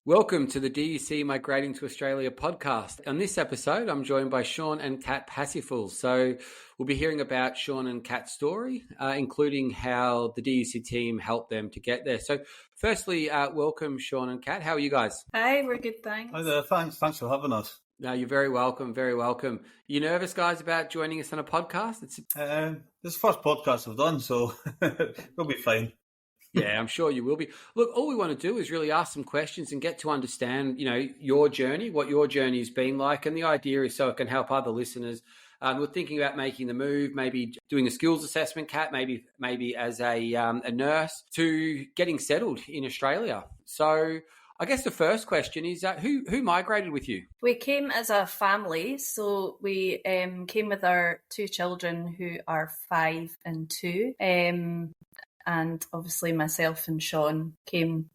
Welcome to the DUC Migrating to Australia podcast. On this episode, I'm joined by Sean and Kat Pasifull. So we'll be hearing about Sean and Kat's story, including how the DUC team helped them to get there. So firstly, welcome Sean and Kat. How are you guys? Hi, we're good, thanks. Hi there, thanks for having us. No, you're very welcome, very welcome. You nervous, guys, about joining us on a podcast? This is the first podcast I've done, so we'll be fine. Yeah, I'm sure you will be. Look, all we want to do is really ask some questions and get to understand, your journey, what your journey has been like. And the idea is so it can help other listeners. We're thinking about making the move, maybe doing a skills assessment, Kat, maybe as a nurse, to getting settled in Australia. So I guess the first question is, who migrated with you? We came as a family. So we came with our two children who are 5 and 2. And obviously myself and Sean came.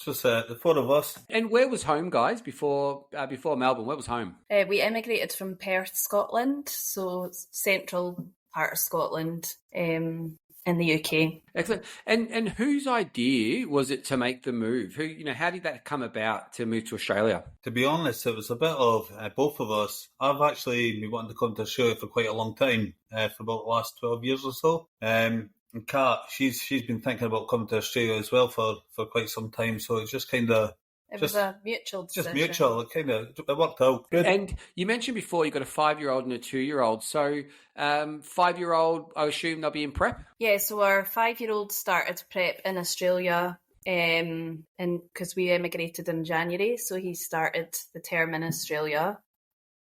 Just the 4 of us. And where was home, guys, before Melbourne? Where was home? We emigrated from Perth, Scotland, so central part of Scotland, in the UK. Excellent. And whose idea was it to make the move? How did that come about to move to Australia? To be honest, it was a bit of both of us. I've actually been wanting to come to Australia for quite a long time, for about the last 12 years or so. And Kat, she's been thinking about coming to Australia as well for quite some time. So it's just kind of... It was a mutual decision. Just mutual. It worked out. Good. And you mentioned before you got a 5-year-old and a 2-year-old. So 5-year-old, I assume they'll be in prep? Yeah, so our 5-year-old started prep in Australia and because we emigrated in January. So he started the term in Australia.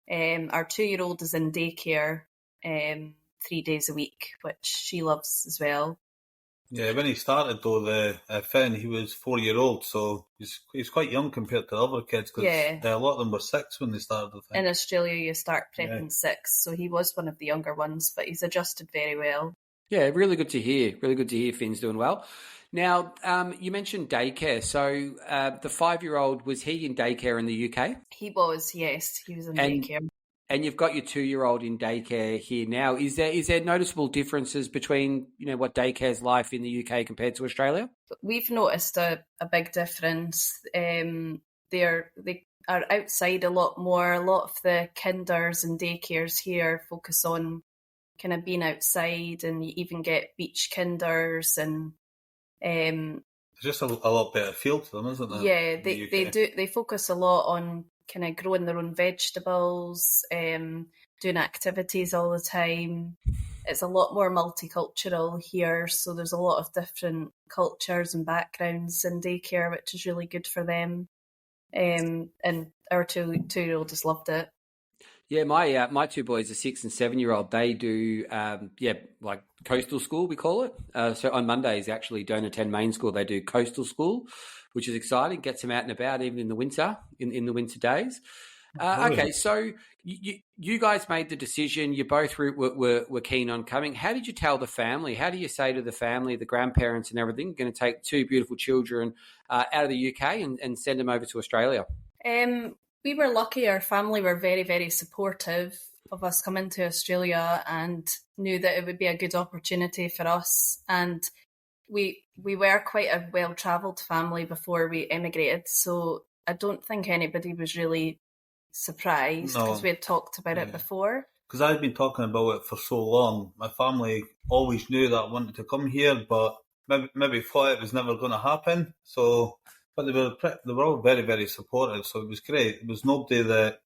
Our 2-year-old is in daycare 3 days a week, which she loves as well. Yeah, when he started though, the Finn, he was 4-year-old, so he's quite young compared to other kids because a lot of them were 6 when they started. I think. In Australia, you start prepping 6, so he was one of the younger ones, but he's adjusted very well. Yeah, really good to hear. Really good to hear Finn's doing well. Now, you mentioned daycare. So the 5-year-old, was he in daycare in the UK? He was, yes. He was in daycare. And you've got your 2-year-old in daycare here now. Is there noticeable differences between, what daycare's like in the UK compared to Australia? We've noticed a big difference. They are outside a lot more. A lot of the kinders and daycares here focus on kind of being outside, and you even get beach kinders and it's just a lot better feel to them, isn't it? Yeah, they do. They focus a lot on kind of growing their own vegetables, doing activities all the time. It's a lot more multicultural here, so there's a lot of different cultures and backgrounds in daycare, which is really good for them. And our 2-year-old just loved it. Yeah, my 2 boys, a 6 and 7-year-old, they do like coastal school, we call it. So on Mondays, actually don't attend main school; they do coastal school, which is exciting. Gets them out and about even in the winter, in the winter days. Okay, so you guys made the decision. You both were keen on coming. How did you tell the family? How do you say to the family, the grandparents and everything, you're going to take 2 beautiful children out of the UK and send them over to Australia? We were lucky. Our family were very, very supportive of us coming to Australia and knew that it would be a good opportunity for us. And we were quite a well-travelled family before we emigrated, so I don't think anybody was really surprised because we had talked about it before. Because I'd been talking about it for so long. My family always knew that I wanted to come here, but maybe thought it was never going to happen. So... But they were all very, very supportive, so it was great. There was nobody that,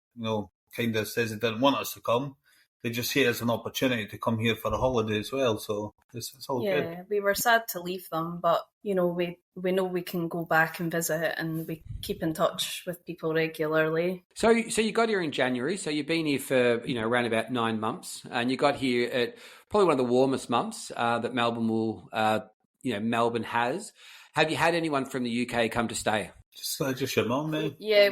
kind of says they didn't want us to come. They just see it as an opportunity to come here for a holiday as well, so it's all good. Yeah, we were sad to leave them, but, we know we can go back and visit, and we keep in touch with people regularly. So you got here in January, so you've been here for, around about 9 months, and you got here at probably one of the warmest months that Melbourne has. Have you had anyone from the UK come to stay? Just your mum, mate? Yeah,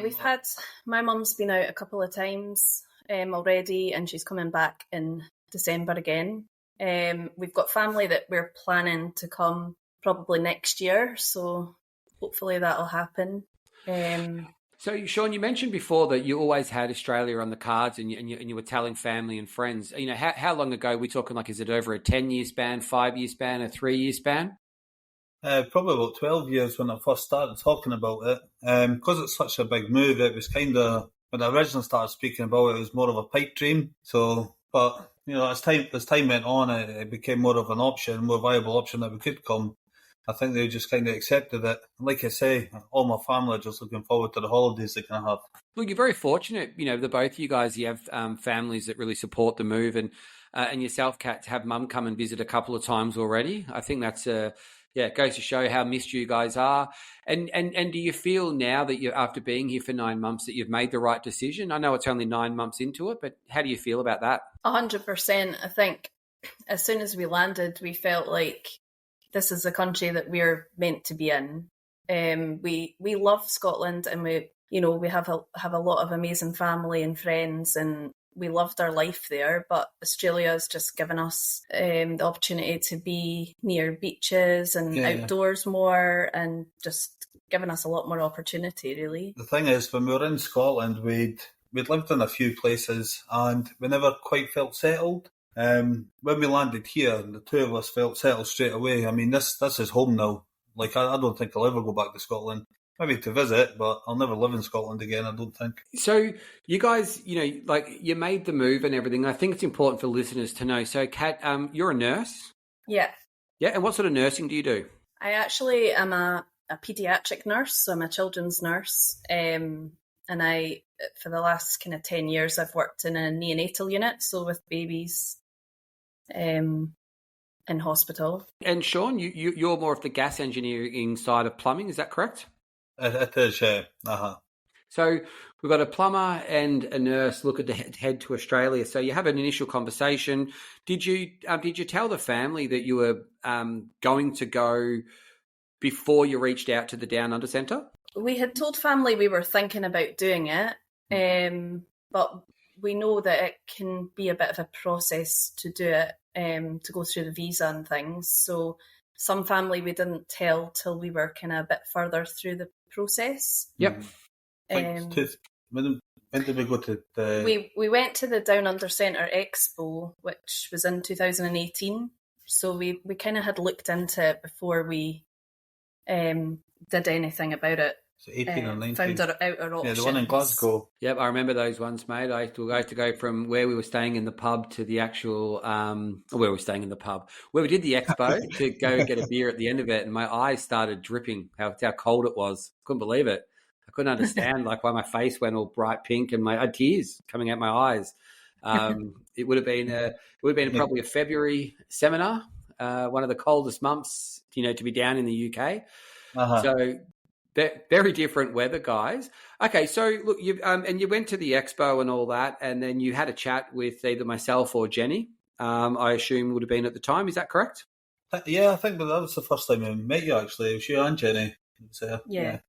my mum's been out a couple of times already, and she's coming back in December again. We've got family that we're planning to come probably next year, so hopefully that'll happen. So, Sean, you mentioned before that you always had Australia on the cards, and you were telling family and friends. How long ago are we talking? Like, is it over a 10-year span, 5-year span, a 3-year span? Probably about 12 years when I first started talking about it. Because it's such a big move, it was kind of, when I originally started speaking about it, it was more of a pipe dream. So, but, as time went on, it became more of an option, more viable option that we could come. I think they just kind of accepted it. Like I say, all my family are just looking forward to the holidays they can have. Look, you're very fortunate, the both of you guys. You have families that really support the move, and yourself, Kat, to have Mum come and visit a couple of times already. I think that's it goes to show how missed you guys are. And do you feel now that after being here for 9 months, that you've made the right decision? I know it's only 9 months into it, but how do you feel about that? 100%. I think as soon as we landed, we felt like this is a country that we're meant to be in. We love Scotland, and we have a lot of amazing family and friends, and we loved our life there. But Australia has just given us the opportunity to be near beaches and outdoors more, and just given us a lot more opportunity, really. The thing is, when we were in Scotland, we'd lived in a few places, and we never quite felt settled. When we landed here, the two of us felt settled straight away. I mean, this is home now. Like, I don't think I'll ever go back to Scotland. Maybe to visit, but I'll never live in Scotland again, I don't think. So you guys, you made the move and everything. I think it's important for listeners to know. So, Kat, you're a nurse? Yeah. Yeah, and what sort of nursing do you do? I actually am a paediatric nurse, so I'm a children's nurse. And I, for the last kind of 10 years, I've worked in a neonatal unit, so with babies in hospital. And Sean, you're more of the gas engineering side of plumbing, is that correct? It is, yeah. Uh-huh. So we've got a plumber and a nurse looking to head to Australia. So you have an initial conversation. Did you tell the family that you were going to go before you reached out to the Down Under Centre? We had told family we were thinking about doing it, but we know that it can be a bit of a process to do it, to go through the visa and things. So some family we didn't tell till we were kind of a bit further through the process. Yep. When did we go to the... We went to the Down Under Centre Expo, which was in 2018. So we kind of had looked into it before we did anything about it. So 18 or 19. Found out our options. Yeah, the one in Glasgow. Yep, I remember those ones, mate. I used to go from where we were staying in the pub to the actual, where we were staying in the pub, where we did the expo to go get a beer at the end of it, and my eyes started dripping, how cold it was. Couldn't believe it. I couldn't understand why my face went all bright pink and I had tears coming out my eyes. It would have been probably a February seminar, one of the coldest months, to be down in the UK. Uh-huh. So very different weather, guys. Okay, so look, you went to the expo and all that, and then you had a chat with either myself or Jenny. I assume would have been at the time. Is that correct? Yeah, I think that was the first time I met you. Actually, it was you and Jenny. So, yeah,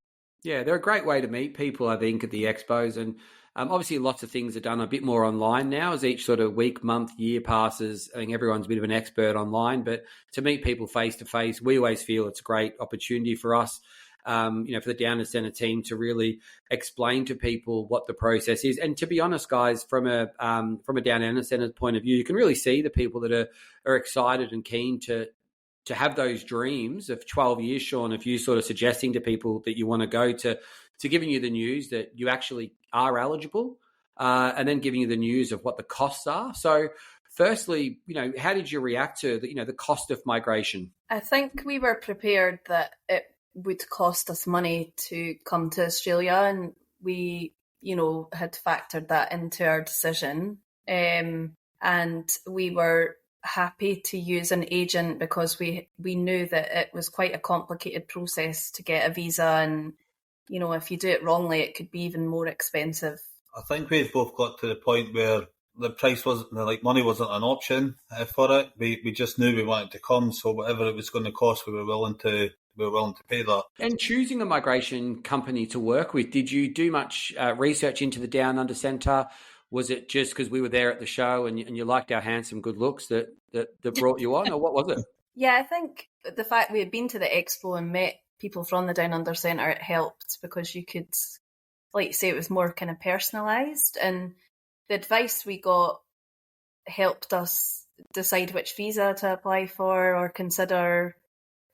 they're a great way to meet people, I think, at the expos, and obviously lots of things are done a bit more online now as each sort of week, month, year passes. I think everyone's a bit of an expert online, but to meet people face to face, we always feel it's a great opportunity for us. For the Down Under Centre team to really explain to people what the process is. And to be honest, guys, from a Down Under Centre point of view, you can really see the people that are excited and keen to have those dreams of 12 years, Sean, if you sort of suggesting to people that you want to go to giving you the news that you actually are eligible, and then giving you the news of what the costs are. So firstly, how did you react to the cost of migration? I think we were prepared that it would cost us money to come to Australia, and we, had factored that into our decision. And we were happy to use an agent because we knew that it was quite a complicated process to get a visa, and, if you do it wrongly, it could be even more expensive. I think we've both got to the point where the price wasn't, money wasn't an option for it. We just knew we wanted to come, so whatever it was going to cost, we were willing to pay that. And choosing a migration company to work with, did you do much research into the Down Under Centre? Was it just because we were there at the show and you liked our handsome good looks that brought you on, or what was it? Yeah, I think the fact we had been to the expo and met people from the Down Under Centre, it helped because you could like you say, it was more kind of personalised, and the advice we got helped us decide which visa to apply for or consider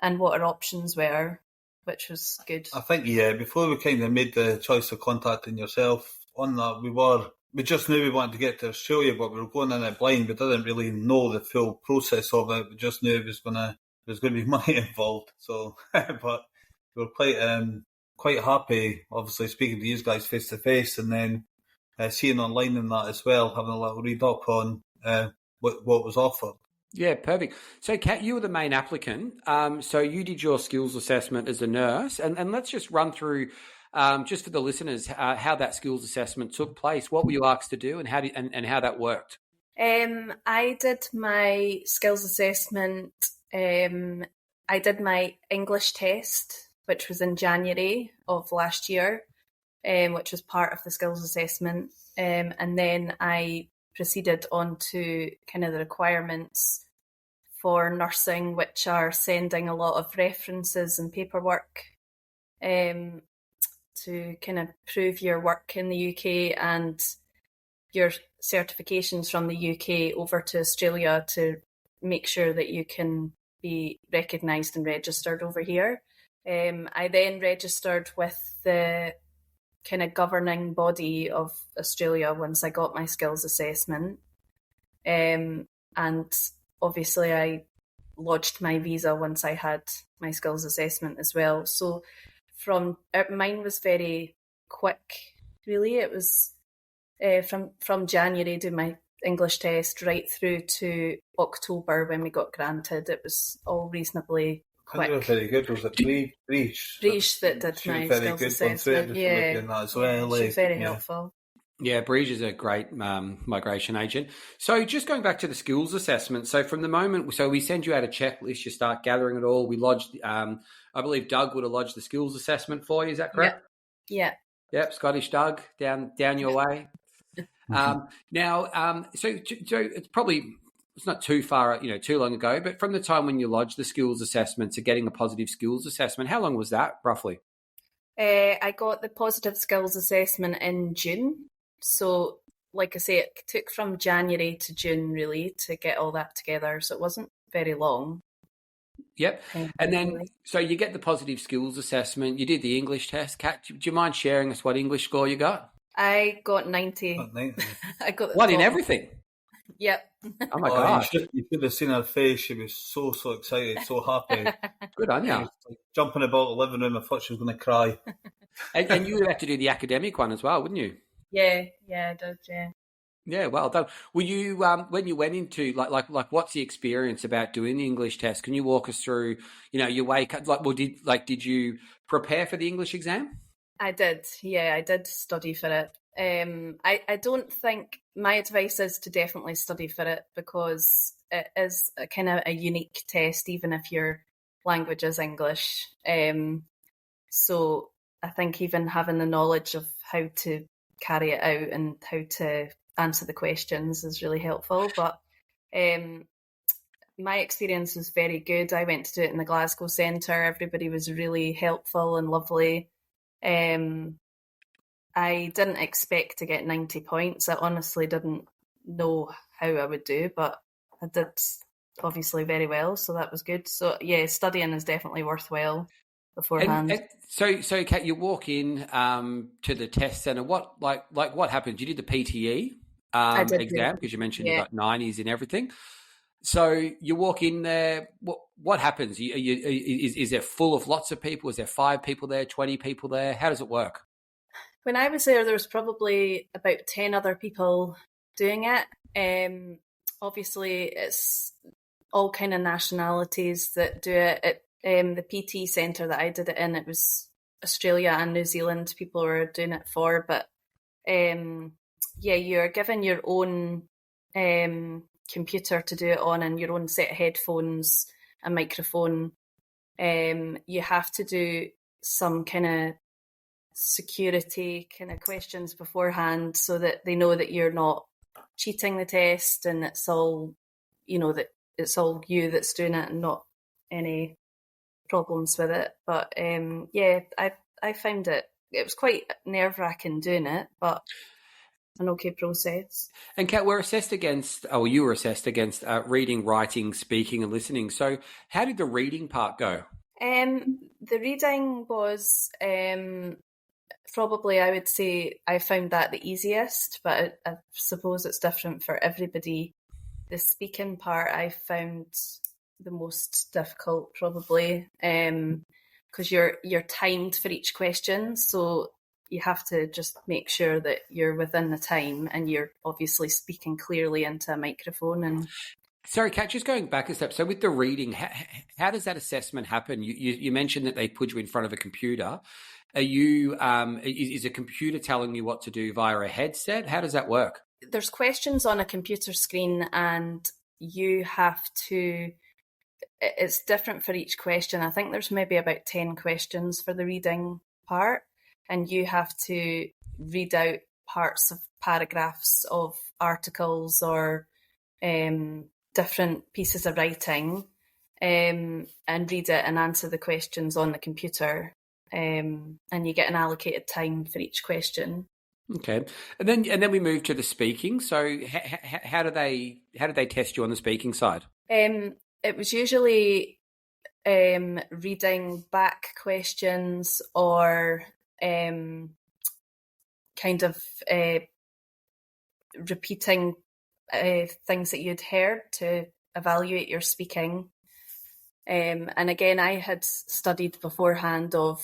and what our options were, which was good. I think, before we kind of made the choice of contacting yourself on that, we just knew we wanted to get to Australia, but we were going in it blind. We didn't really know the full process of it. We just knew there was going to be money involved. So, but we were quite happy, obviously, speaking to you guys face to face, and then seeing online and that as well, having a little read up on what was offered. Yeah, perfect. So, Kat, you were the main applicant. So you did your skills assessment as a nurse, and let's just run through, just for the listeners, how that skills assessment took place. What were you asked to do, and how that worked? I did my skills assessment. I did my English test, which was in January of last year, which was part of the skills assessment, and then I proceeded on to kind of the requirements for nursing, which are sending a lot of references and paperwork to kind of prove your work in the UK and your certifications from the UK over to Australia to make sure that you can be recognised and registered over here. I then registered with the kind of governing body of Australia once I got my skills assessment. And obviously I lodged my visa once I had my skills assessment as well. So mine was very quick, really. It was from January to my English test right through to October when we got granted. It was all reasonably quick. You were very good. Was it Breach that did my skills assessment? Yeah, as well. She's very helpful. Yeah, Breach is a great migration agent. So just going back to the skills assessment, so from the moment, so we send you out a checklist, you start gathering it all. We lodged, I believe Doug would have lodged the skills assessment for you, is that correct? Yeah. Yep, Scottish Doug, down your way. Now, so it's not too far, too long ago, but from the time when you lodged the skills assessment to getting a positive skills assessment, how long was that roughly? I got the positive skills assessment in June. So, like I say, it took from January to June, really, to get all that together. So it wasn't very long. Yep. And then, so you get the positive skills assessment. You did the English test. Kat, do you mind sharing us what English score you got? I got 90. I got what, in everything? Yep. Oh, my God. You should have seen her face. She was so excited, so happy. Good on you. She was jumping about the living room. I thought she was going to cry. and you would have to do the academic one as well, wouldn't you? Yeah, I did, yeah. Yeah, well done. Were you when you went into like what's the experience about doing the English test? Can you walk us through? Your way. Did you prepare for the English exam? I did. Yeah, I did study for it. I don't think my advice is to definitely study for it because it is a kind of a unique test, even if your language is English. So I think even having the knowledge of how to carry it out and how to answer the questions is really helpful. But my experience was very good. I went to do it in the Glasgow Centre. Everybody was really helpful and lovely. I didn't expect to get 90 points. I honestly didn't know how I would do, but I did obviously very well, so that was good. So yeah, studying is definitely worthwhile beforehand. So Kat, you walk in to the test centre. What happened? You did the PTE exam because you mentioned you got 90s and everything. So you walk in there. What happens? Is it full of lots of people? Is there 5 people there, 20 people there? How does it work? When I was there was probably about 10 other people doing it. Obviously, it's all kind of nationalities that do it. At the PT centre that I did it in, it was Australia and New Zealand people were doing it for. But you're given your own computer to do it on and your own set of headphones, a microphone. You have to do some kind of security kind of questions beforehand so that they know that you're not cheating the test and it's all, that it's all you that's doing it and not any problems with it. But I found it was quite nerve-wracking doing it, but an okay process. And Kat, you were assessed against reading, writing, speaking, and listening. So how did the reading part go? The reading was probably, I would say, I found that the easiest, but I suppose it's different for everybody. The speaking part I found the most difficult, probably, because you're timed for each question, so you have to just make sure that you're within the time and you're obviously speaking clearly into a microphone. And sorry, Kat, just going back a step. So with the reading, how does that assessment happen? You mentioned that they put you in front of a computer. Are you is a computer telling you what to do via a headset? How does that work? There's questions on a computer screen, and you have to. It's different for each question. I think there's maybe about 10 questions for the reading part, and you have to read out parts of paragraphs of articles or different pieces of writing, and read it and answer the questions on the computer. And you get an allocated time for each question. Okay, and then we move to the speaking. So how do they test you on the speaking side? It was usually reading back questions or kind of repeating things that you'd heard to evaluate your speaking. And again, I had studied beforehand of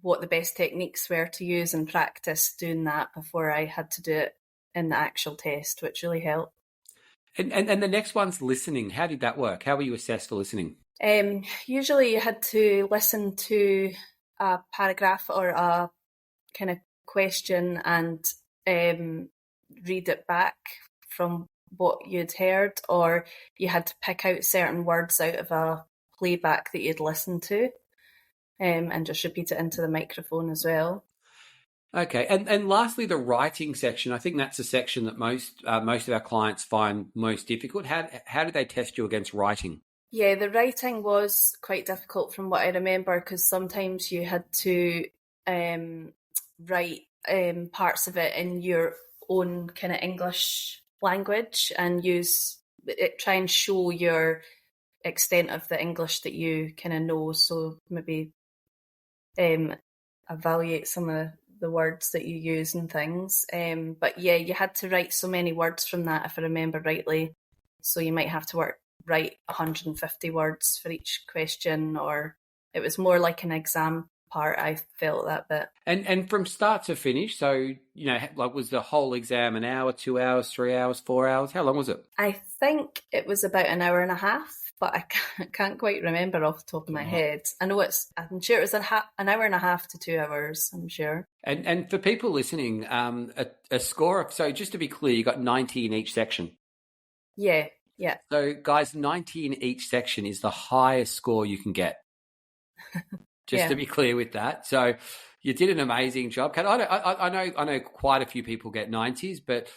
what the best techniques were to use and practice doing that before I had to do it in the actual test, which really helped. And the next one's listening. How did that work? How were you assessed for listening? Usually you had to listen to a paragraph or a kind of question and read it back from what you'd heard, or you had to pick out certain words out of a playback that you'd listened to and just repeat it into the microphone as well. Okay, and lastly, the writing section. I think that's a section that most of our clients find most difficult. How did they test you against writing? Yeah, the writing was quite difficult from what I remember, because sometimes you had to write parts of it in your own kind of English language and try and show your extent of the English that you kind of know. So maybe evaluate some of the words that you use and things. But yeah, you had to write so many words from that, if I remember rightly. So you might have to write 150 words for each question, or it was more like an exam part, I felt, that bit. And from start to finish, so, like, was the whole exam an hour, 2 hours, 3 hours, 4 hours? How long was it? I think it was about an hour and a half, but I can't quite remember off the top of my head. I'm sure it was an hour and a half to 2 hours, I'm sure. And for people listening, a score of, so just to be clear, you got 90 in each section. Yeah. So guys, 90 in each section is the highest score you can get. Just to be clear with that. So you did an amazing job, Kat. I know quite a few people get 90s, but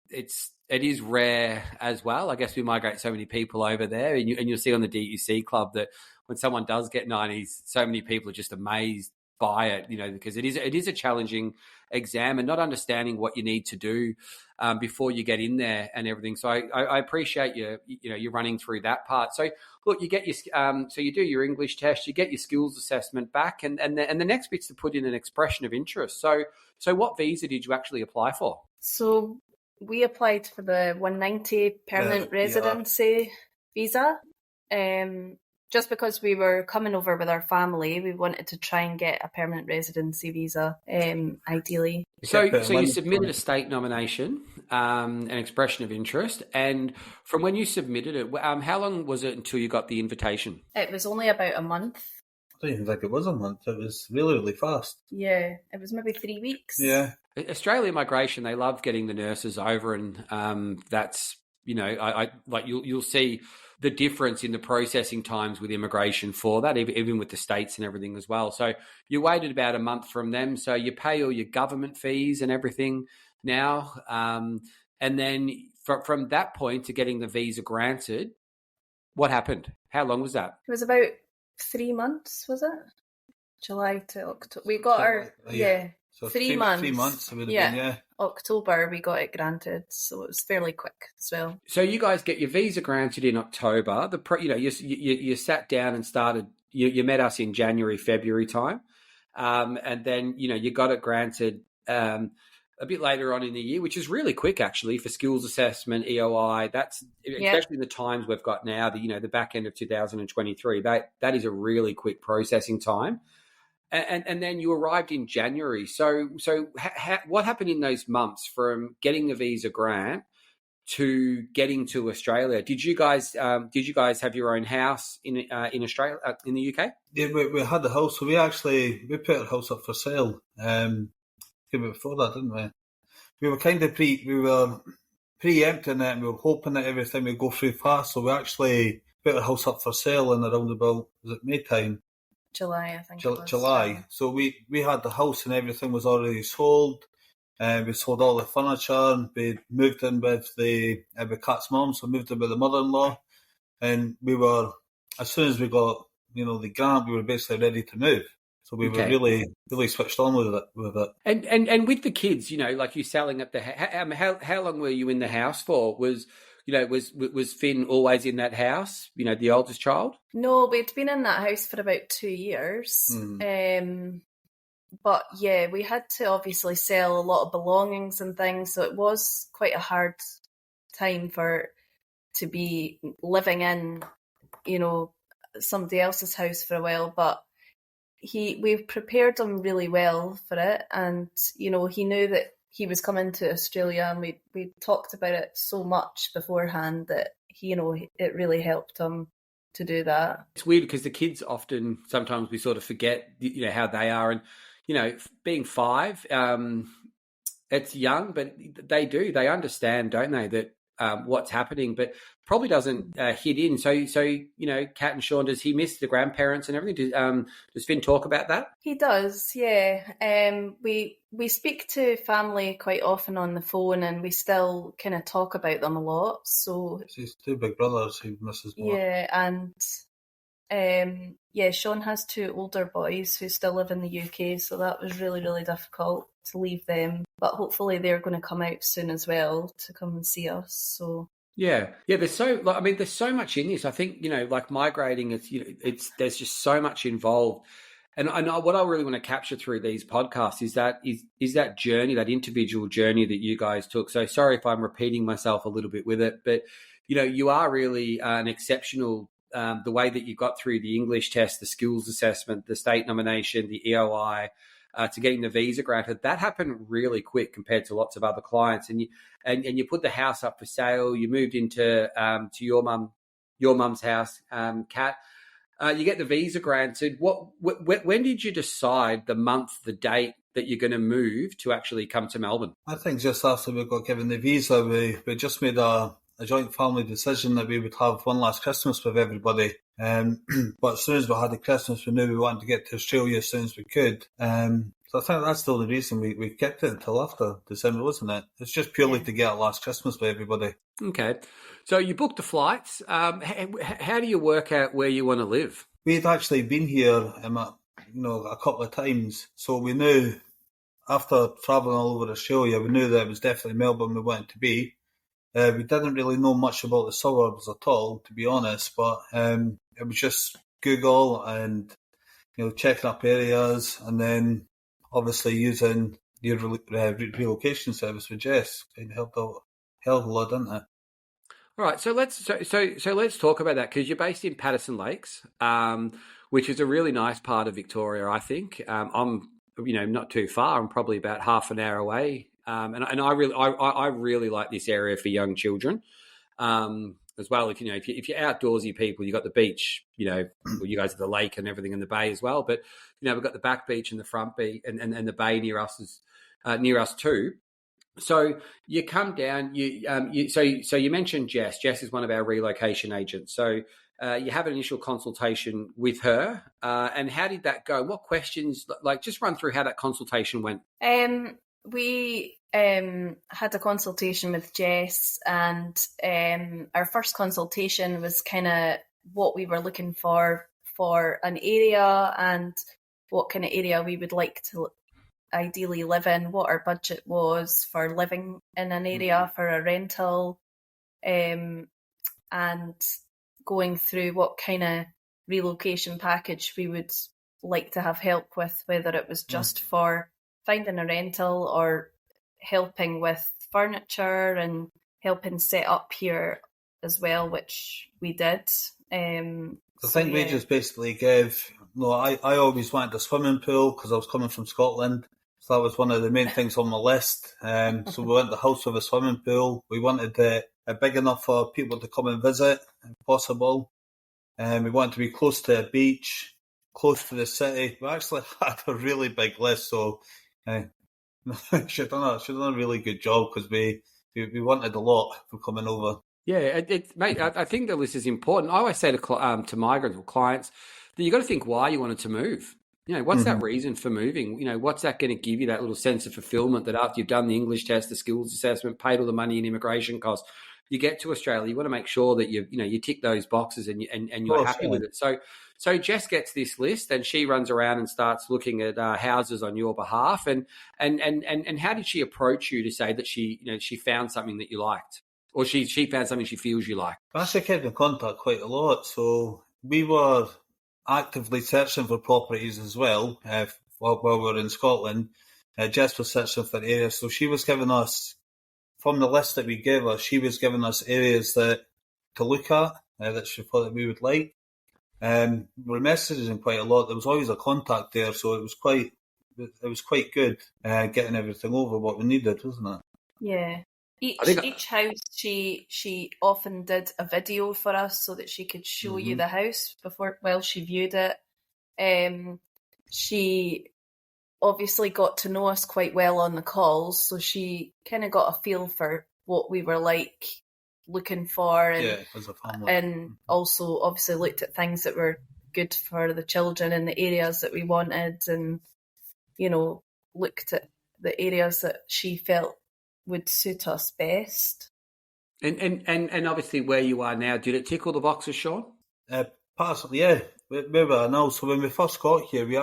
it is rare as well. I guess we migrate so many people over there, and you'll see on the DUC club that when someone does get 90s, so many people are just amazed by it, because it is a challenging exam, and not understanding what you need to do before you get in there and everything. So I appreciate you running through that part. So look, you get your so you do your English test, you get your skills assessment back, and the next bit's to put in an expression of interest. So what visa did you actually apply for? So we applied for the 190 permanent residency visa. Just because we were coming over with our family, we wanted to try and get a permanent residency visa, ideally. So you submitted a state nomination, an expression of interest, and from when you submitted it, how long was it until you got the invitation? It was only about a month. I don't even think it was a month. It was really, really fast. Yeah, it was maybe 3 weeks. Yeah. Australia Migration, they love getting the nurses over, and that's, you'll see the difference in the processing times with immigration for that, even with the states and everything as well. So you waited about a month from them. So you pay all your government fees and everything now. And then from that point to getting the visa granted, what happened? How long was that? It was about 3 months, was it? July to October. We got our, So 3 months. 3 months it would have been, yeah. October we got it granted, so it was fairly quick as well. So you guys get your visa granted in October. You sat down and started. You met us in January, February time, and then you got it granted a bit later on in the year, which is really quick actually for skills assessment, EOI. That's especially the times we've got now. The back end of 2023. That is a really quick processing time. And then you arrived in January. So what happened in those months from getting the visa grant to getting to Australia? Did you guys have your own house in Australia, in the UK? Yeah, we had the house. So we put our house up for sale. Before that, didn't we? We were kind of preempting it, and we were hoping that everything would go through fast. So we actually put our house up for sale in around about, was it May time? July, I think. July. So we had the house and everything was already sold. We sold all the furniture. And we moved in with Kat's mum, so we moved in with the mother-in-law. And we were, as soon as we got the grant, we were basically ready to move. So we were really, really switched on with it. And with the kids, like you selling up the how long were you in the house for? Was Finn always in that house? The oldest child? No, we'd been in that house for about 2 years. But yeah, we had to obviously sell a lot of belongings and things, so it was quite a hard time to be living in, somebody else's house for a while. But we prepared him really well for it, and he knew that he was coming to Australia, and we talked about it so much beforehand that it really helped him to do that. It's weird because the kids sometimes we sort of forget how they are, and being 5, it's young, but they understand, don't they, that what's happening, but probably doesn't hit in. So Kat and Sean, does he miss the grandparents and everything? Does Finn talk about that? He does, yeah. We speak to family quite often on the phone, and we still kind of talk about them a lot. So he's 2 big brothers he misses more. Yeah, and Sean has 2 older boys who still live in the UK, so that was really, really difficult to leave them. But hopefully they're going to come out soon as well to come and see us. So yeah. There's so much in this. I think like migrating. There's just so much involved. And what I really want to capture through these podcasts is that journey, that individual journey that you guys took. So sorry if I'm repeating myself a little bit with it, but you are really an exceptional. The way that you got through the English test, the skills assessment, the state nomination, the EOI, to getting the visa granted, that happened really quick compared to lots of other clients. And you put the house up for sale. You moved into to your mum's house, Kat. You get the visa granted. When did you decide the month, the date that you're going to move to actually come to Melbourne? I think just after we got given the visa, we just made a joint family decision that we would have one last Christmas with everybody. But as soon as we had the Christmas, we knew we wanted to get to Australia as soon as we could. So I think that's still the reason we kept it until after December, wasn't it? It's just purely to get a last Christmas with everybody. Okay. So you booked the flights. How do you work out where you want to live? We'd actually been here a couple of times. So we knew after travelling all over Australia, we knew that it was definitely Melbourne we wanted to be. We didn't really know much about the suburbs at all, to be honest, but it was just Google and checking up areas, and then obviously using your relocation service with Jess. It helped out a hell of a lot, didn't it? All right, so let's talk about that, because you're based in Patterson Lakes, which is a really nice part of Victoria, I think. I'm not too far. I'm probably about half an hour away. And I really like this area for young children, as well. If you're outdoorsy people, you got the beach. You guys have the lake and everything in the bay as well. But we've got the back beach and the front beach and the bay near us too. So you come down. So you mentioned Jess. Jess is one of our relocation agents. So you have an initial consultation with her. And how did that go? What questions? Just run through how that consultation went. We had a consultation with Jess, and our first consultation was kind of what we were looking for an area, and what kind of area we would like to ideally live in, what our budget was for living in an area for a rental, and going through what kind of relocation package we would like to have help with, whether it was just for finding a rental or helping with furniture and helping set up here as well, which we did. I think we just basically gave. No, I always wanted a swimming pool because I was coming from Scotland, so that was one of the main things on my list. So we went the house with a swimming pool. We wanted it big enough for people to come and visit, if possible. We wanted to be close to a beach, close to the city. We actually had a really big list, so she's done a really good job because we wanted a lot for coming over. Yeah, mate, I think the list is important. I always say to migrants or clients that you've got to think why you wanted to move. You know, what's that reason for moving? You know, what's that going to give you, that little sense of fulfillment that after you've done the English test, the skills assessment, paid all the money in immigration costs, you get to Australia, you want to make sure that you tick those boxes and you're happy with it. So Jess gets this list and she runs around and starts looking at houses on your behalf. And how did she approach you to say that she found something that you liked, or she found something she feels you like? We actually kept in contact quite a lot. So we were actively searching for properties as well while we were in Scotland. Jess was searching for areas, so she was giving us, from the list that we gave her, she was giving us areas to look at that she thought that we would like. We were messaging quite a lot. There was always a contact there, so it was quite good getting everything over what we needed, wasn't it? Yeah. Each house, she often did a video for us so that she could show you the house while she viewed it. She obviously got to know us quite well on the calls, so she kind of got a feel for what we were like looking for, and as a family. And also obviously looked at things that were good for the children in the areas that we wanted, and looked at the areas that she felt would suit us best. And obviously where you are now, did it tick all the boxes, Sean? Partially, yeah. We were now. So when we first got here, we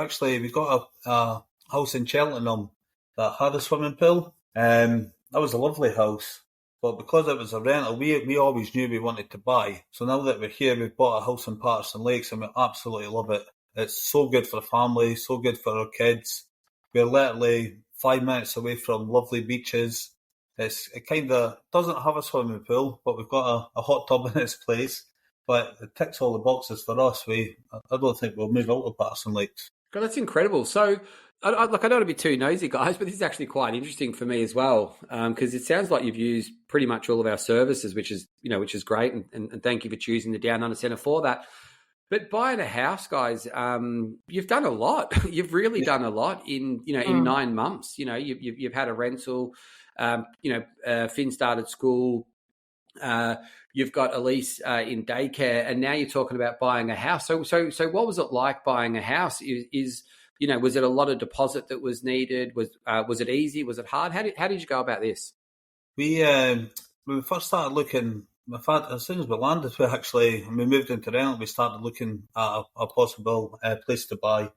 got a house in Cheltenham that had a swimming pool. That was a lovely house, but because it was a rental, we always knew we wanted to buy. So now that we're here, we've bought a house in Patterson Lakes and we absolutely love it. It's so good for the family, so good for our kids. We're literally 5 minutes away from lovely beaches. It kind of doesn't have a swimming pool, but we've got a hot tub in its place. But it ticks all the boxes for us. I don't think we'll move out of Patterson Lakes. God, that's incredible. So, I don't want to be too nosy, guys, but this is actually quite interesting for me as well, because it sounds like you've used pretty much all of our services, which is great, and thank you for choosing the Down Under Centre for that. But buying a house, guys, you've done a lot. You've really done a lot in 9 months. You've had a rental. Finn started school. You've got Elise in daycare, and now you're talking about buying a house. So what was it like buying a house? Was it a lot of deposit that was needed? Was it easy? Was it hard? How did you go about this? When we first started looking, in fact, as soon as we landed, we moved into rental. We started looking at a possible place to buy.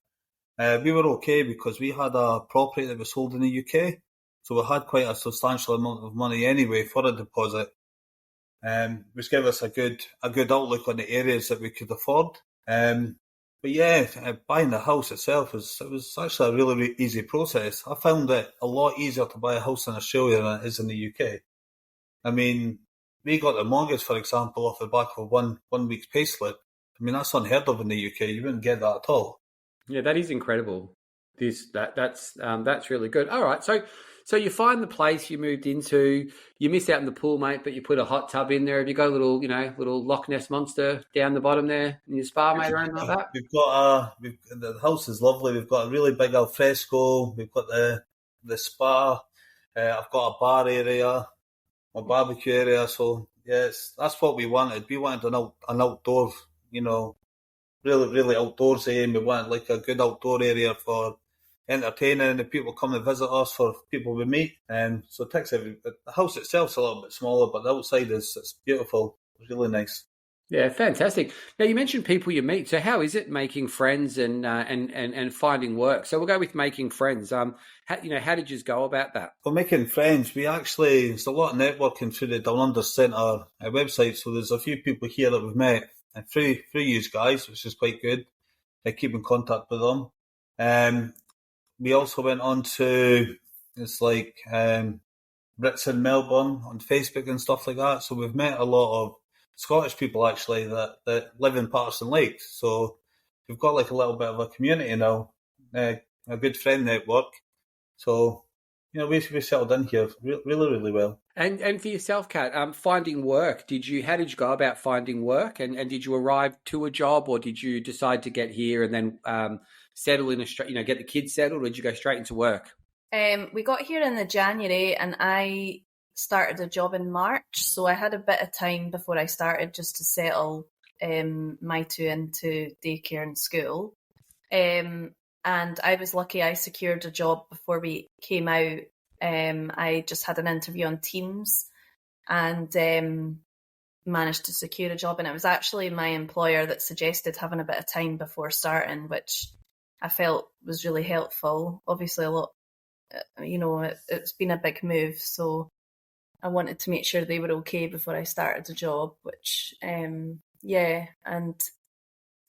We were okay because we had a property that was sold in the UK, so we had quite a substantial amount of money anyway for a deposit, which gave us a good outlook on the areas that we could afford. But yeah, buying the house itself was actually a really, really easy process. I found it a lot easier to buy a house in Australia than it is in the UK. I mean, we got the mortgage, for example, off the back of one week's payslip. I mean, that's unheard of in the UK. You wouldn't get that at all. Yeah, that is incredible. That's really good. All right, so you find the place you moved into. You miss out on the pool, mate, but you put a hot tub in there. Have you got a little Loch Ness monster down the bottom there in your spa, mate, or anything like that? The house is lovely. We've got a really big alfresco. We've got the spa. I've got a bar area, a barbecue area. So yes, that's what we wanted. We wanted an outdoor, really, really outdoorsy, and we wanted like a good outdoor area for entertaining the people come and visit us, for people we meet. So it takes the house itself's a little bit smaller, but the outside it's beautiful. It's really nice. Yeah, fantastic. Now you mentioned people you meet. So how is it making friends and finding work? So we'll go with making friends. How did you go about that? For making friends, there's a lot of networking through the Down Under Centre website, so there's a few people here that we've met through you guys, which is quite good. I keep in contact with them. We also went on to, Brits in Melbourne on Facebook and stuff like that, so we've met a lot of Scottish people actually that live in Patterson Lakes. So we've got like a little bit of a community now, a good friend network. So, we settled in here really, really well. And for yourself, Kat, finding work, how did you go about finding work? And did you arrive to a job, or did you decide to get here and then settle in Australia, get the kids settled, or did you go straight into work? We got here in the January and I started a job in March, so I had a bit of time before I started just to settle my two into daycare and school. And I was lucky I secured a job before we came out. I just had an interview on Teams and managed to secure a job. And it was actually my employer that suggested having a bit of time before starting, which I felt was really helpful. Obviously, it's been a big move, so I wanted to make sure they were okay before I started the job, which, and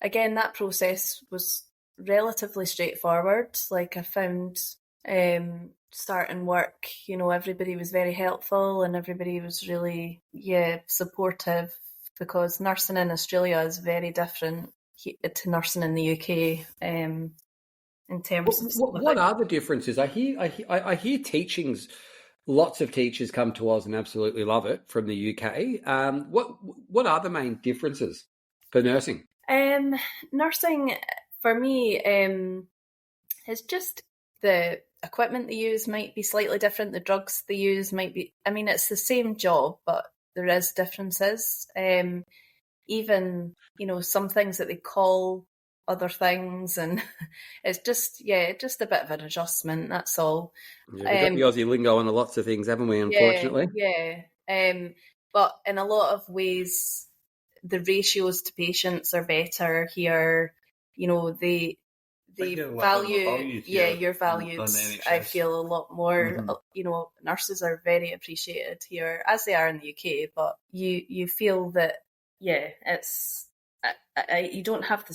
again, that process was relatively straightforward. Like I found starting work, everybody was very helpful and everybody was really, supportive, because nursing in Australia is very different to nursing in the UK. In terms of what are the differences? I hear teachings. Lots of teachers come to us and absolutely love it from the UK. What are the main differences for nursing? Nursing for me is just the equipment they use might be slightly different. The drugs they use might be. I mean, it's the same job, but there is differences. Even some things that they call other things, and it's just a bit of an adjustment, that's all. Yeah, we've got the Aussie lingo on lots of things, haven't we, unfortunately? But in a lot of ways the ratios to patients are better here. They value your values. I feel a lot more. Nurses are very appreciated here, as they are in the UK, but you feel that it's you don't have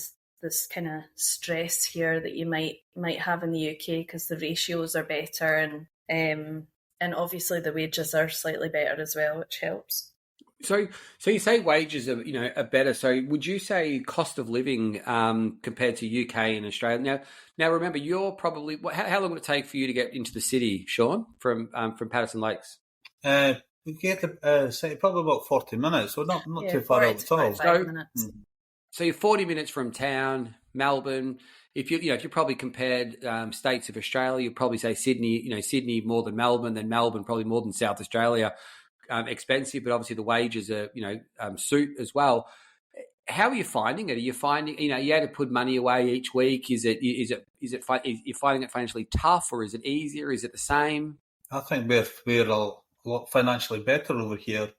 this kind of stress here that you might have in the UK, because the ratios are better, and obviously the wages are slightly better as well, which helps. So you say wages are better. So would you say cost of living compared to UK and Australia? Now remember, you're probably how long would it take for you to get into the city, Sean, from Patterson Lakes? We get to city probably about 40 minutes, so not too far out at all. 45 minutes. So you're 40 minutes from town, Melbourne. If you probably compared states of Australia, you'd probably say Sydney. Sydney more than Melbourne, then Melbourne probably more than South Australia. Expensive, but obviously the wages are suit as well. How are you finding it? Are you finding you had to put money away each week? Is you're finding it financially tough, or is it easier? Is it the same? I think we're a lot financially better over here.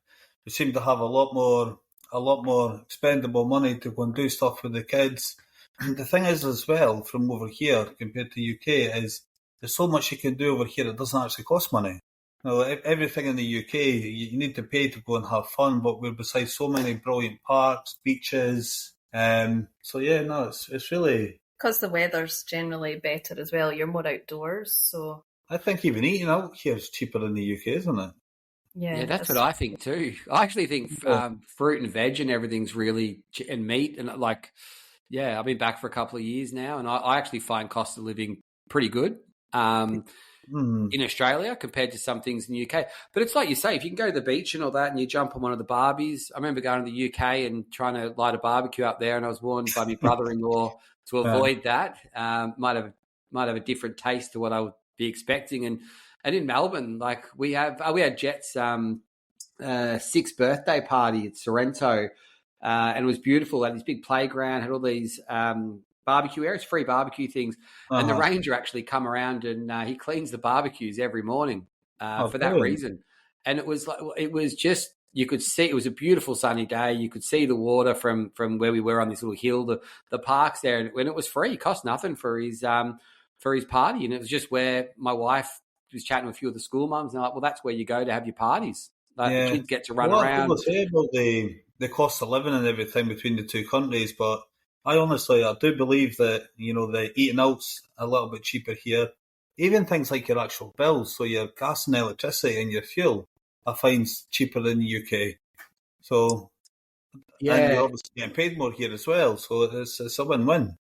We seem to have a lot more expendable money to go and do stuff with the kids. The thing is, as well, from over here compared to UK, is there's so much you can do over here that doesn't actually cost money. Everything in the UK, you need to pay to go and have fun, but we're beside so many brilliant parks, beaches. It's really... Because the weather's generally better as well. You're more outdoors, so... I think even eating out here is cheaper in the UK, isn't it? Yeah, that's what I think too. I actually think fruit and veg and everything's really... and meat, and I've been back for a couple of years now, and I actually find cost of living pretty good. In Australia compared to some things in the UK. But it's like you say, if you can go to the beach and all that and you jump on one of the barbies. I remember going to the UK and trying to light a barbecue up there, and I was warned by my brother-in-law to avoid that. Might have a different taste to what I would be expecting. And in Melbourne, we had Jet's 6th birthday party at Sorrento, and it was beautiful. Had this big playground, had all these barbecue areas, free barbecue things, and the ranger actually come around and he cleans the barbecues every morning for that reason. And it was just you could see it was a beautiful sunny day. You could see the water from where we were on this little hill. The parks there, and when it was free, it cost nothing for his party, and it was just where my wife was chatting with a few of the school mums, and they're like, well, that's where you go to have your parties. Like the kids get to run around. People say about the cost of living and everything between the two countries, but I do believe that, the eating out's a little bit cheaper here. Even things like your actual bills, so your gas and electricity and your fuel, I find cheaper in the UK. So, and you're obviously getting paid more here as well, so it's a win-win.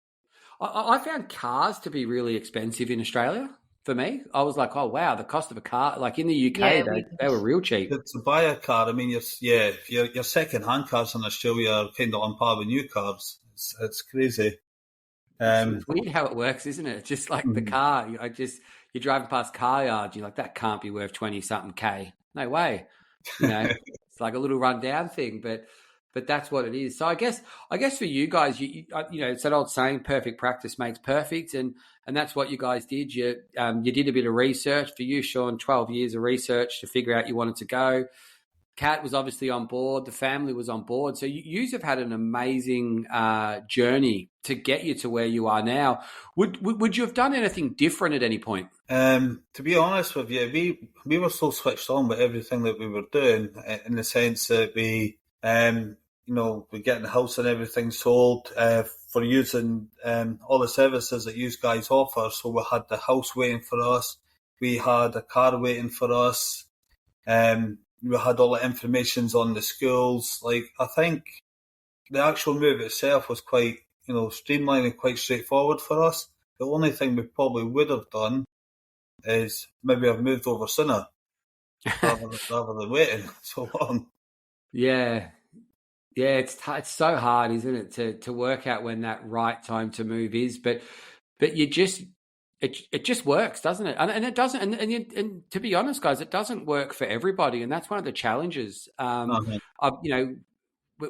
I found cars to be really expensive in Australia. For me, I was like, oh wow, the cost of a car, like in the UK, they were real cheap. To buy a car, I mean, your second-hand cars in Australia are kind of on par with new cars. It's crazy. It's weird how it works, isn't it? It's just like the car. You're driving past car yards, you're like, that can't be worth 20-something K. No way. It's like a little rundown thing, but that's what it is. So I guess for you guys, it's that old saying, perfect practice makes perfect, and that's what you guys did. You did a bit of research. For you, Sean, 12 years of research to figure out you wanted to go. Kat was obviously on board. The family was on board. So you have had an amazing journey to get you to where you are now. Would you have done anything different at any point? To be honest with you, we were so switched on with everything that we were doing, in the sense that we getting the house and everything sold for using all the services that you guys offer. So we had the house waiting for us. We had a car waiting for us. We had all the informations on the schools. Like, I think the actual move itself was quite, streamlined and quite straightforward for us. The only thing we probably would have done is maybe have moved over sooner rather than waiting so long. Yeah. Yeah, it's so hard, isn't it, to work out when that right time to move is, but you just it just works, doesn't it? And it doesn't, and to be honest, guys, it doesn't work for everybody, and that's one of the challenges.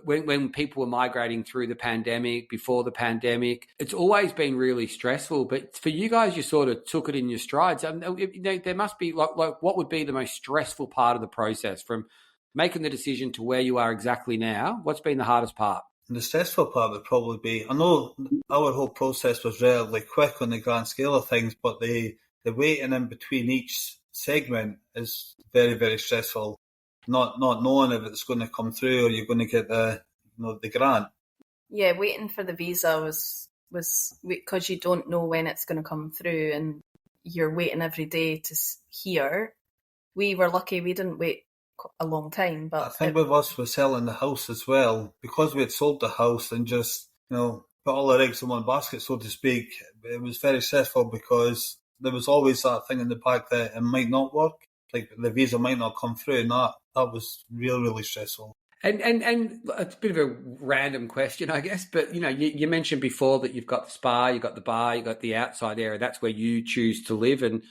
When people were migrating through the pandemic, before the pandemic, it's always been really stressful. But for you guys, you sort of took it in your strides. There must be like what would be the most stressful part of the process from making the decision to where you are exactly now? What's been the hardest part? The stressful part would probably be, I know our whole process was relatively quick on the grand scale of things, but the waiting in between each segment is very, very stressful. Not knowing if it's going to come through or you're going to get the grant. Yeah, waiting for the visa was because you don't know when it's going to come through, and you're waiting every day to hear. We were lucky; we didn't wait a long time. But I think with us, we're selling the house as well, because we had sold the house and just put all our eggs in one basket, so to speak. It was very stressful because there was always that thing in the back that it might not work, like the visa might not come through, and that was really, really stressful. And it's a bit of a random question, I guess, but you mentioned before that you've got the spa, you've got the bar, you've got the outside area. That's where you choose to live, and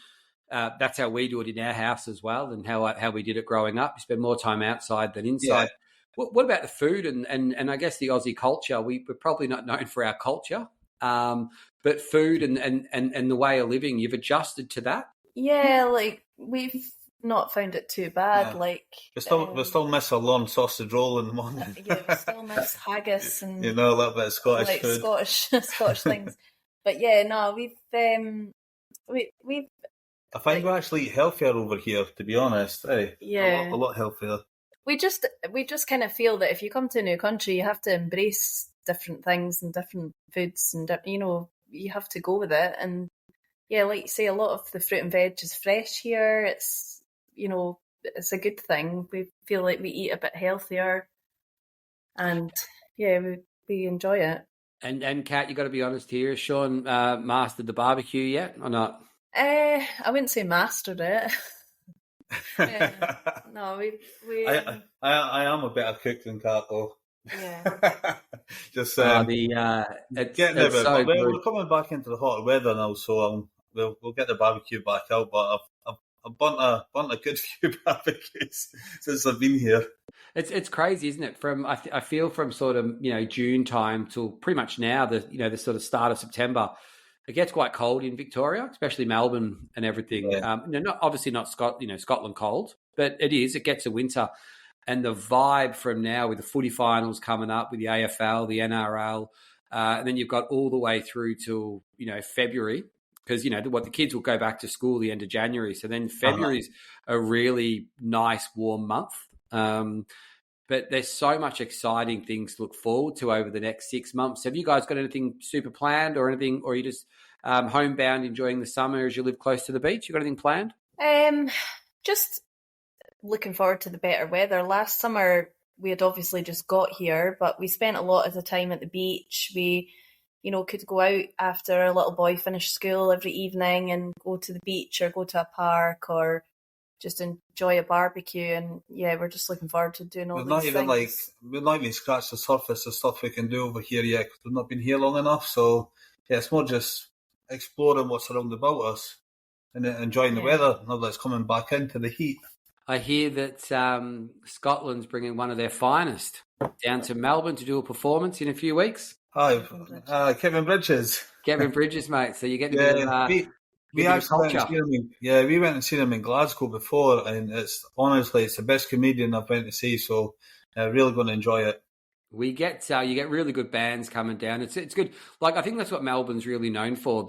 that's how we do it in our house as well, and how we did it growing up. We spend more time outside than inside. Yeah. What about the food and I guess the Aussie culture? We're probably not known for our culture, but food and the way of living, you've adjusted to that? Yeah, like we've not found it too bad. Yeah. Like we still miss a long sausage roll in the morning. Yeah, we still miss haggis and a little bit of Scottish food, Scottish things. But yeah, no, we've. I find we actually eat healthier over here, to be honest. Yeah, a lot healthier. We just kind of feel that if you come to a new country, you have to embrace different things and different foods, and you have to go with it. And yeah, like you say, a lot of the fruit and veg is fresh here. It's it's a good thing. We feel like we eat a bit healthier, and yeah, we enjoy it. And Kat, you got to be honest here. Sean mastered the barbecue yet or not? I wouldn't say mastered it. No, we. I am a better cook than Kat, though. Yeah. Just getting a bit. So we're coming back into the hotter weather now, so we'll get the barbecue back out. But I've burnt a good few barbecues since I've been here. It's crazy, isn't it? I feel from sort of June time till pretty much now, the sort of start of September, it gets quite cold in Victoria, especially Melbourne and everything. Yeah. Not Scotland cold, but it is. It gets a winter. And the vibe from now with the footy finals coming up with the AFL, the NRL, and then you've got all the way through till, February, because, the kids will go back to school the end of January. So then February is a really nice warm month. But there's so much exciting things to look forward to over the next 6 months. Have you guys got anything super planned or anything, or are you just homebound enjoying the summer as you live close to the beach? You got anything planned? Just looking forward to the better weather. Last summer, we had obviously just got here, but we spent a lot of the time at the beach. We, could go out after our little boy finished school every evening and go to the beach or go to a park or just enjoy a barbecue. And yeah, we're just looking forward to doing all these things. We've not even scratched the surface of stuff we can do over here yet because we've not been here long enough. So yeah, it's more just exploring what's around about us and enjoying the weather now that it's coming back into the heat. I hear that Scotland's bringing one of their finest down to Melbourne to do a performance in a few weeks. Hi, Kevin Bridges. Kevin Bridges, mate. So you're getting a bit of we actually went and seen him. We went and seen him in Glasgow before, and it's the best comedian I've been to see. So, really going to enjoy it. We get you get really good bands coming down. It's good. Like I think that's what Melbourne's really known for.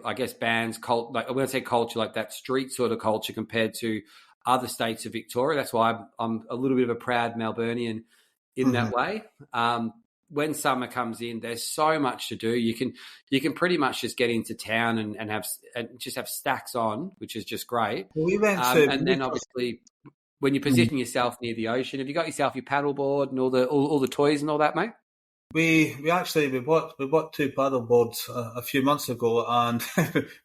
I guess bands, like when I say culture, like that street sort of culture compared to other states of Victoria. That's why I'm a little bit of a proud Melburnian in that way. When summer comes in, there's so much to do. You can pretty much just get into town and just have stacks on, which is just great. Well, we went and then obviously when you position yourself near the ocean, have you got yourself your paddleboard and all the toys and all that, mate? We bought 2 paddle boards a few months ago, and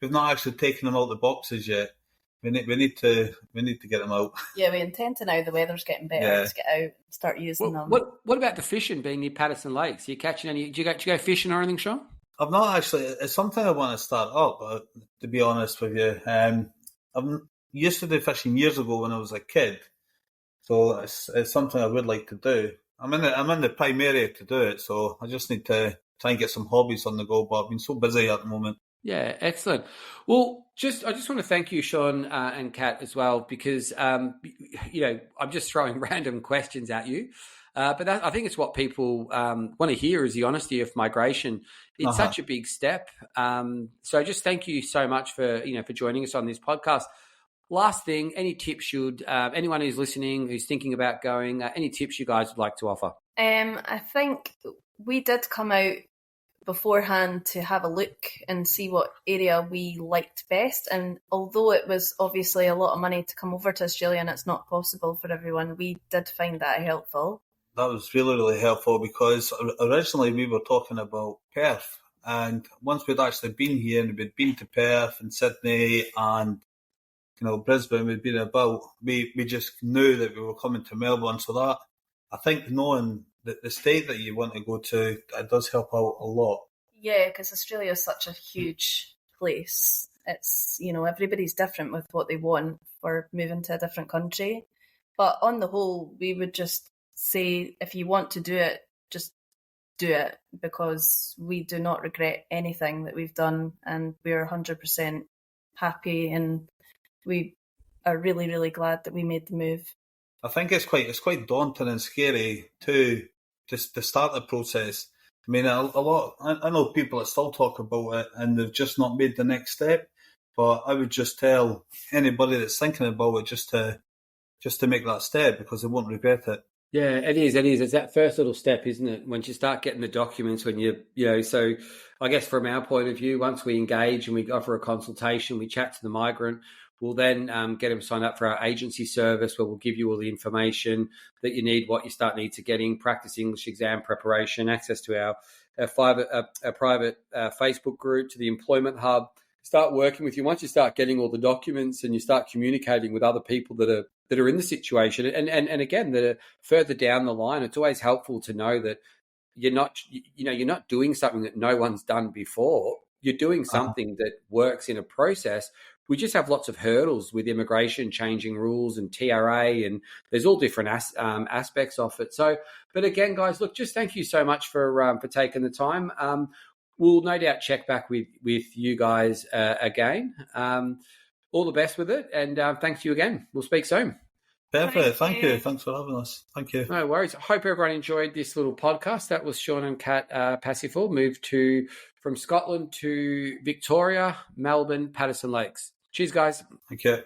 we've not actually taken them out of the boxes yet. We need to get them out. Yeah, we intend to now. The weather's getting better to get out and start using them. What about the fishing being near Patterson Lakes? Are you catching any? Do you go fishing or anything, Sean? I've not actually. It's something I want to start up. To be honest with you, I used to do fishing years ago when I was a kid, so it's something I would like to do. I'm in the prime area to do it, so I just need to try and get some hobbies on the go. But I've been so busy at the moment. Yeah, excellent. Well, I just want to thank you, Sean and Kat, as well, because I'm just throwing random questions at you, but I think it's what people want to hear is the honesty of migration. It's such a big step. So just thank you so much for joining us on this podcast. Last thing, any tips anyone who's listening, who's thinking about going, any tips you guys would like to offer? I think we did come out beforehand to have a look and see what area we liked best. And although it was obviously a lot of money to come over to Australia and it's not possible for everyone, we did find that helpful. That was really, really helpful because originally we were talking about Perth. And once we'd actually been here and we'd been to Perth and Sydney and Brisbane, we'd been about, we just knew that we were coming to Melbourne. So that, I think knowing the state that you want to go to, it does help out a lot. Yeah, because Australia is such a huge place. It's, everybody's different with what they want for moving to a different country. But on the whole, we would just say, if you want to do it, just do it, because we do not regret anything that we've done, and we're 100% happy, and we are really, really glad that we made the move. I think it's quite daunting and scary to start the process. I mean, a lot. I know people that still talk about it and they've just not made the next step. But I would just tell anybody that's thinking about it just to make that step, because they won't regret it. Yeah, it is. It's that first little step, isn't it? Once you start getting the documents, so I guess from our point of view, once we engage and we offer a consultation, we chat to the migrant, we'll then get them signed up for our agency service, where we'll give you all the information that you need, what you need to getting, practice English exam preparation, access to our private Facebook group, to the employment hub, start working with you. Once you start getting all the documents and you start communicating with other people that are in the situation, and again, that are further down the line, it's always helpful to know that you're not doing something that no one's done before. You're doing something that works in a process. We just have lots of hurdles with immigration, changing rules and TRA, and there's all different aspects of it. So, but again, guys, look, just thank you so much for taking the time. We'll no doubt check back with you guys again. All the best with it, and thanks you again. We'll speak soon. Definitely. Thank you. Thanks for having us. Thank you. No worries. I hope everyone enjoyed this little podcast. That was Sean and Kat Pasifull, moved from Scotland to Victoria, Melbourne, Patterson Lakes. Cheers, guys. Thank you.